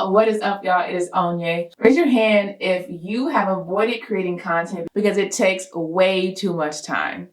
What is up, y'all? It is Onye. Raise your hand if you have avoided creating content because it takes way too much time.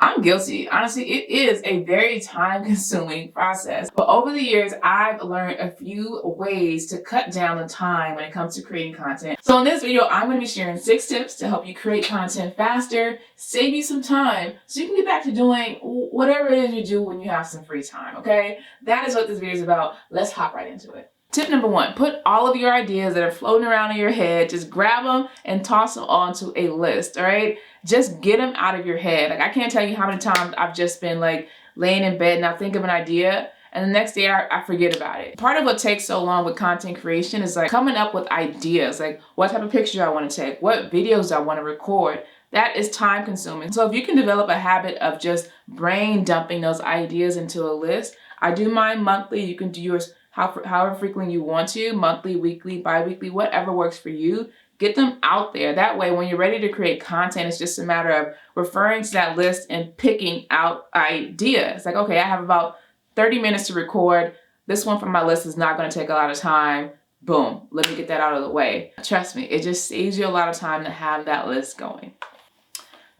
I'm guilty. Honestly, it is a very time-consuming process. But over the years, I've learned a few ways to cut down the time when it comes to creating content. So in this video, I'm going to be sharing 6 tips to help you create content faster, save you some time, so you can get back to doing whatever it is you do when you have some free time, okay? That is what this video is about. Let's hop right into it. Tip number 1, put all of your ideas that are floating around in your head, just grab them and toss them onto a list, all right? Just get them out of your head. Like, I can't tell you how many times I've just been like laying in bed and I think of an idea and the next day I forget about it. Part of what takes so long with content creation is like coming up with ideas, like what type of picture I want to take, what videos I want to record. That is time consuming. So if you can develop a habit of just brain dumping those ideas into a list, I do mine monthly. You can do yours however frequently you want to, monthly, weekly, bi-weekly, whatever works for you. Get them out there. That way, when you're ready to create content, it's just a matter of referring to that list and picking out ideas. Like, okay, I have about 30 minutes to record. This one from my list is not going to take a lot of time. Boom, let me get that out of the way. Trust me, it just saves you a lot of time to have that list going.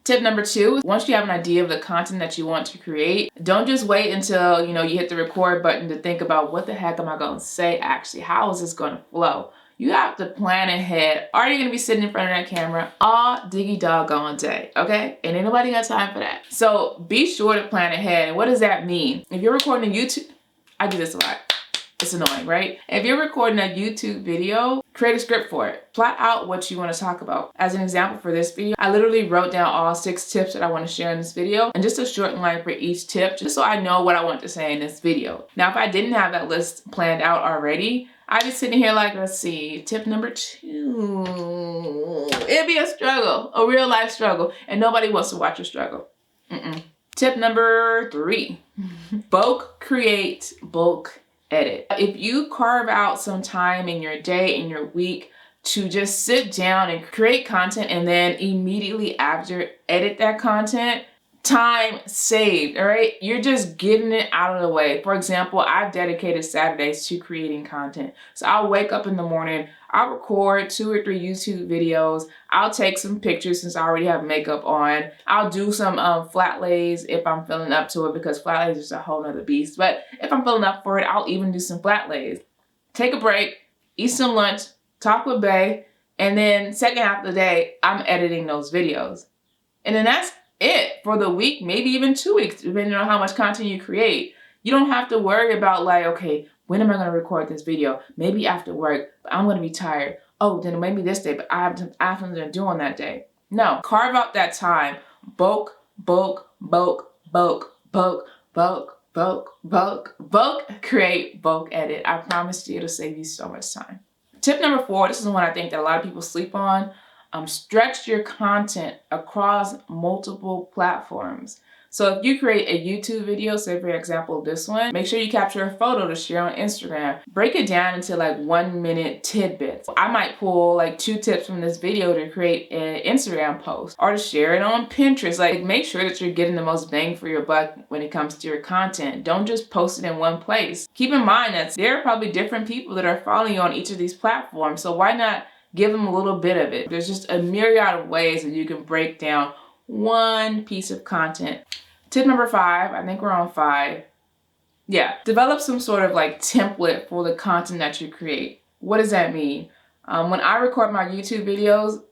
Tip number 2, once you have an idea of the content that you want to create, don't just wait until, you hit the record button to think about what the heck am I going to say actually? How is this going to flow? You have to plan ahead. Are you going to be sitting in front of that camera all diggy doggone day, okay? And ain't nobody got time for that. So be sure to plan ahead. And what does that mean? If you're recording a YouTube, I do this a lot. It's annoying, right? If you're recording a YouTube video, create a script for it. Plot out what you want to talk about. As an example for this video, I literally wrote down all 6 tips that I want to share in this video and just a short line for each tip, just so I know what I want to say in this video. Now, if I didn't have that list planned out already, I'd be sitting here like, let's see, tip number 2. It'd be a struggle, a real life struggle, and nobody wants to watch you struggle. Tip number 3, bulk create, bulk edit. If you carve out some time in your day, in your week, to just sit down and create content and then immediately after edit that content, time saved, all right? You're just getting it out of the way. For example, I've dedicated Saturdays to creating content. So I'll wake up in the morning, I'll record 2 or 3 YouTube videos. I'll take some pictures since I already have makeup on. I'll do some flat lays if I'm feeling up to it, because flat lays is a whole nother beast. But if I'm feeling up for it, I'll even do some flat lays. Take a break, eat some lunch, talk with Bae, and then second half of the day, I'm editing those videos. And then that's it for the week, maybe even 2 weeks, depending on how much content you create. You don't have to worry about like, okay, when am I going to record this video? Maybe after work, but I'm going to be tired. Oh, then maybe this day, but I have something to do on that day. No, carve out that time. Bulk, create, bulk edit. I promise you it'll save you so much time. Tip number 4, this is one I think that a lot of people sleep on. Stretch your content across multiple platforms. So if you create a YouTube video, say for example this one, make sure you capture a photo to share on Instagram. Break it down into like 1-minute tidbits. I might pull like 2 tips from this video to create an Instagram post or to share it on Pinterest. Like, make sure that you're getting the most bang for your buck when it comes to your content. Don't just post it in one place. Keep in mind that there are probably different people that are following you on each of these platforms. So why not give them a little bit of it? There's just a myriad of ways that you can break down one piece of content. Tip number 5, I think we're on 5. Yeah, develop some sort of like template for the content that you create. What does that mean? When I record my YouTube videos,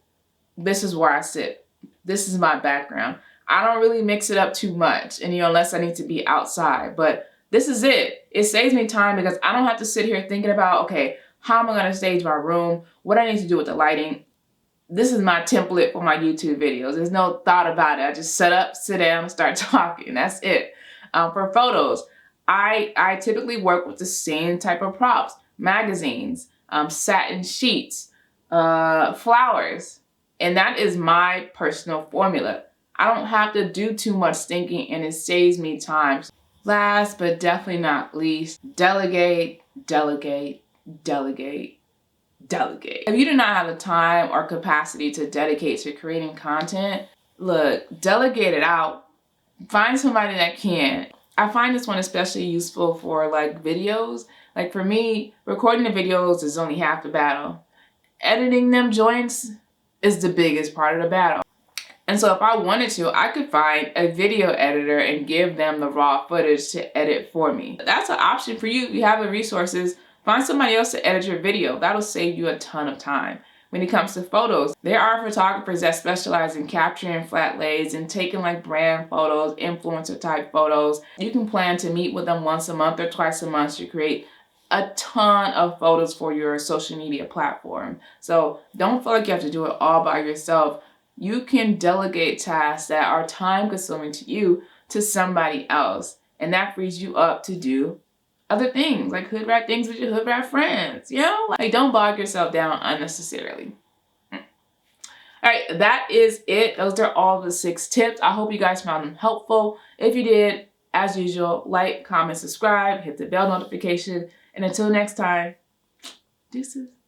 this is where I sit. This is my background. I don't really mix it up too much, and unless I need to be outside, but this is it. It saves me time because I don't have to sit here thinking about, okay, how am I going to stage my room? What I need to do with the lighting? This is my template for my YouTube videos. There's no thought about it. I just sit up, sit down, start talking. That's it. For photos, I typically work with the same type of props: magazines, satin sheets, flowers. And that is my personal formula. I don't have to do too much thinking, and it saves me time. Last but definitely not least, delegate, delegate, delegate. Delegate. If you do not have the time or capacity to dedicate to creating content, look, delegate it out. Find somebody that can. I find this one especially useful for like videos. Like for me, recording the videos is only half the battle. Editing them joints is the biggest part of the battle. And so if I wanted to, I could find a video editor and give them the raw footage to edit for me. That's an option for you. If you have the resources, find somebody else to edit your video. That'll save you a ton of time. When it comes to photos, there are photographers that specialize in capturing flat lays and taking like brand photos, influencer type photos. You can plan to meet with them once a month or twice a month to create a ton of photos for your social media platform. So don't feel like you have to do it all by yourself. You can delegate tasks that are time consuming to you to somebody else. And that frees you up to do other things, like hood rat things with your hood rat friends. You know, like don't bog yourself down unnecessarily. All right, that is it. Those are all the 6 tips. I hope you guys found them helpful. If you did, as usual, like, comment, subscribe, hit the bell notification. And until next time, deuces.